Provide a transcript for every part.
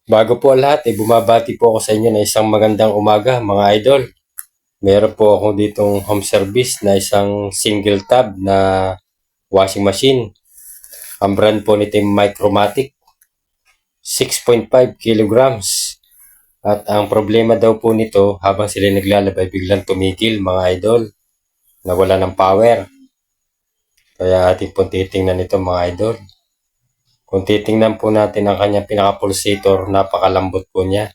Bago po ang lahat, bumabati po ako sa inyo na isang magandang umaga mga idol. Meron po ako ditong home service na isang single tab na washing machine. Ang brand po nito ay Micromatic, 6.5 kilograms. At ang problema daw po nito, habang sila naglalabay, biglang tumigil mga idol. Nawala ng power. Kaya ating po titingnan ito mga idol. Kung titingnan po natin ang kanyang pinaka-pulsator, napakalambot po niya.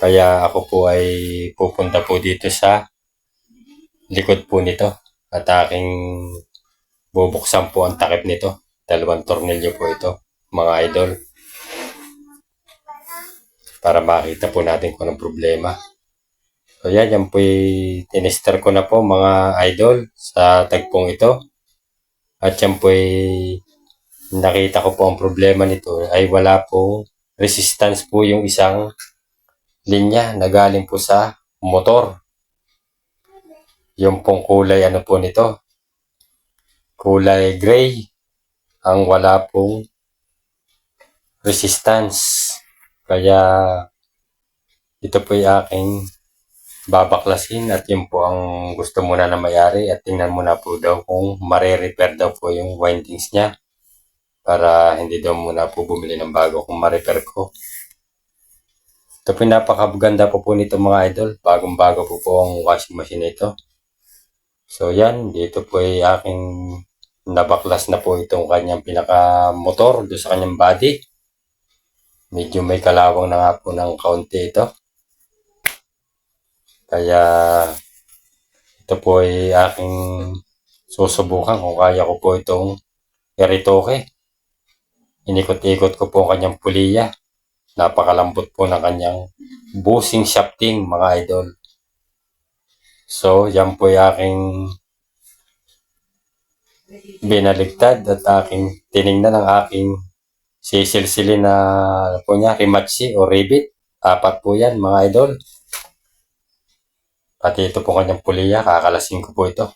Kaya ako po ay pupunta po dito sa likod po nito at aking bubuksan po ang takip nito. 2 tornilyo po ito mga idol, para makita po natin kung anong problema. So yan po tinester ko na po mga idol sa tagpong ito. At yan po nakita ko po ang problema nito ay wala pong resistance po yung isang linya na galing po sa motor. Yung pong kulay po nito, kulay gray, ang wala pong resistance. Kaya ito po yung aking babaklasin at yun po ang gusto muna na mayari at tingnan muna po daw kung mare-repair daw po yung windings niya, para hindi daw muna po bumili ng bago kung ma-repair ko. Ito po napakaganda po nito mga idol, bagong-bago po ang washing machine nito. So yan, dito po ay aking nabaklas na po itong kanyang pinaka-motor doon sa kanyang body. Medyo may kalawang na nga po ng kaunti ito. Kaya ito po ay aking susubukan kung kaya ko po itong i-retoke. Inikot-ikot ko po ang kanyang puliya. Napakalambot po ng kanyang bushing shafting mga idol. So yan po ay aking binaligtad at aking tiningnan ang aking sisilsilin na po niya, rimatsi o rivet. 4 po yan mga idol. Pati ito po kanyang puliya, kakalasin ko po ito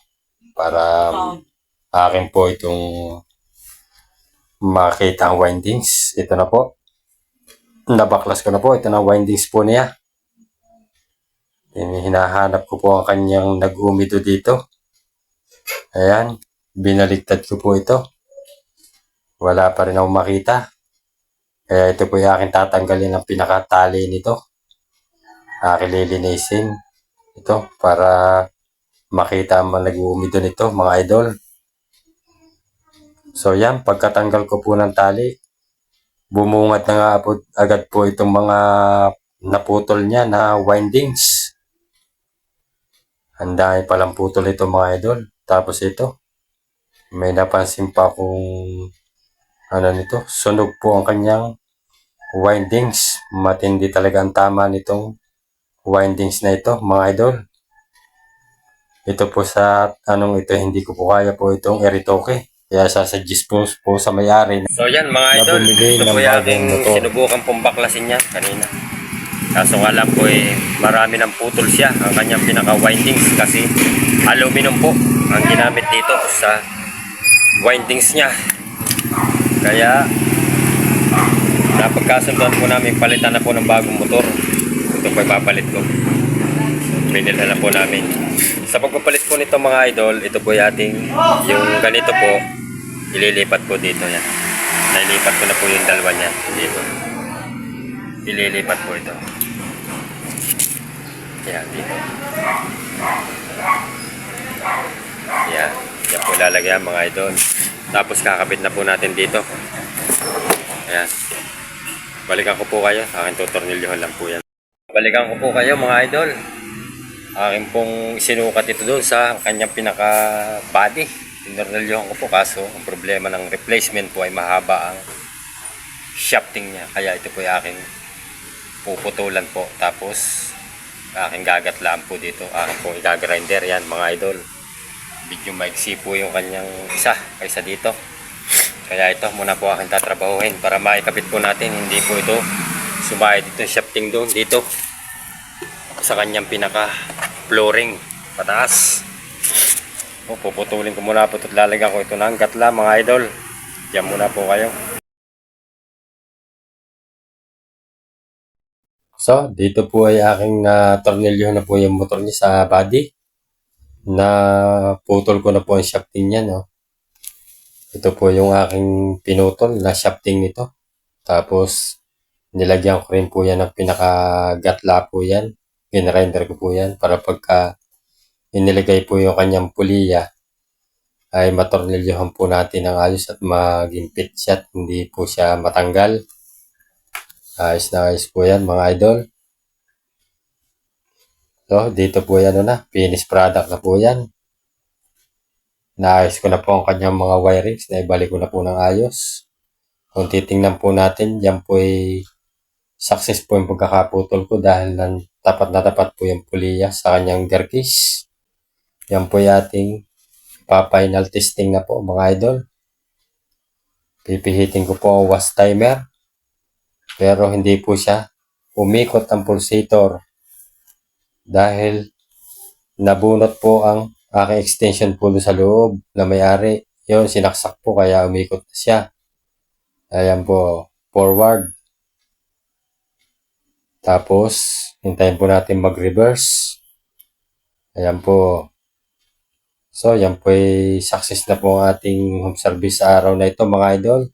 para akin po itong makita ang windings. Ito na po, nabaklas ko na po. Ito na windings po niya. Hinahanap ko po ang kanyang nag-umido dito. Ayan, binaligtad ko po ito. Wala pa rin akong makita. Kaya ito po yung aking tatanggalin ang pinakatali nito. Aking lilinisin ito para makita ang nag-uumido nito mga idol. So yan, pagkatanggal ko po ng tali, bumungat na nga po agad po itong mga naputol niya na windings. Ang dami palang putol ito mga idol. Tapos ito, may napansin pa kung nito, sunog po ang kanyang windings. Matindi talaga ang tama nitong windings na ito mga idol. Ito po sa ito, hindi ko po kaya po itong i-retoke. Kaya sasuggest po sa may-ari. So yan mga idol, ito po yung aking sinubukan pong baklasin niya kanina. Kaso nga lang po marami ng putol siya ang kanyang pinaka-windings kasi aluminum po ang ginamit dito sa windings niya. Kaya napagkasunduan po namin palitan na po ng bagong motor. Ito po ipapalit ko. Binilhan na po namin. Sa pagpapalit po nito mga idol, ito po yung ating, yung ganito po, ililipat po dito yan. Nailipat ko na po yung dalawa niya dito. Ililipat po ito. Yan, dito. Yan. Yan po lalagyan mga idol. Tapos kakabit na po natin dito. Ayan. Balikan ko po kayo. Akin tutornilyohan lang po yan. Balikan ko po kayo mga idol. Akin pong sinukat ito doon sa kanyang pinaka body. Tinornilyohan ko po, kaso ang problema ng replacement po ay mahaba ang shafting niya. Kaya ito po yung aking puputulan po. Tapos aking gagatlaan po dito. Aking pong igagrinder yan mga idol. Medyo maiksi po yung kanyang isa kaysa dito. Kaya ito muna po aking tatrabahuhin para maikabit po natin. Hindi po ito sumayad dito yung shafting doon dito sa kanyang pinaka flooring pataas. Puputulin ko muna po ito at lalagyan ko ito ng gatla mga idol. Diyan muna po kayo. So, dito po ay aking tornilyo na po yung motor niya sa body. Na putol ko na po ang shafting niya, no? Ito po yung aking pinutol na shafting nito. Tapos, nilagyan ko rin po yan ng pinaka-gatla po yan. Ginrender ko po yan para pagka inilagay po yung kanyang puliya ay matornilyohan po natin ng ayos at maging fit siya at hindi po siya matanggal. Ayos na ayos po yan mga idol. So, dito po yan na, finished product na po yan. Naayos ko na po ang kanyang mga wirings, naibalik ko na po ng ayos. Kung titingnan po natin, yan po ay success po yung pagkakaputol ko dahil tapat na tapat po yung puliya sa kanyang gearcase. Yan po yung ating pa-final testing na po mga idol. Pipihitin ko po ang wash timer. Pero hindi po siya umikot ang pulsator dahil nabunot po ang aking extension po sa loob na may-ari. Yun, sinaksak po kaya umikot na siya. Ayan po, forward. Tapos, hintayin po natin mag-reverse. Ayan po. So, yan po ay success na po ang ating home service sa araw na ito mga idol.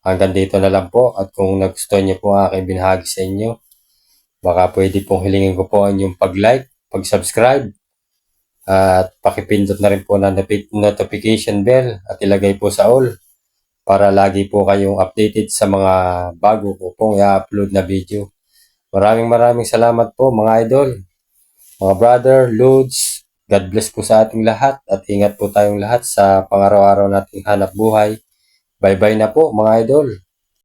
Hanggang dito na lang po. At kung nagustuhan niyo po ang aking binahagi sa inyo, baka pwede pong hilingin ko po ang inyong pag-like, pag-subscribe, at pakipindot na rin po ng notification bell at ilagay po sa all para lagi po kayong updated sa mga bago ko pong i-upload na video. Maraming salamat po mga idol, mga brother, Lods. God bless po sa ating lahat at ingat po tayong lahat sa pang-araw-araw nating hanap buhay. Bye-bye na po mga idol.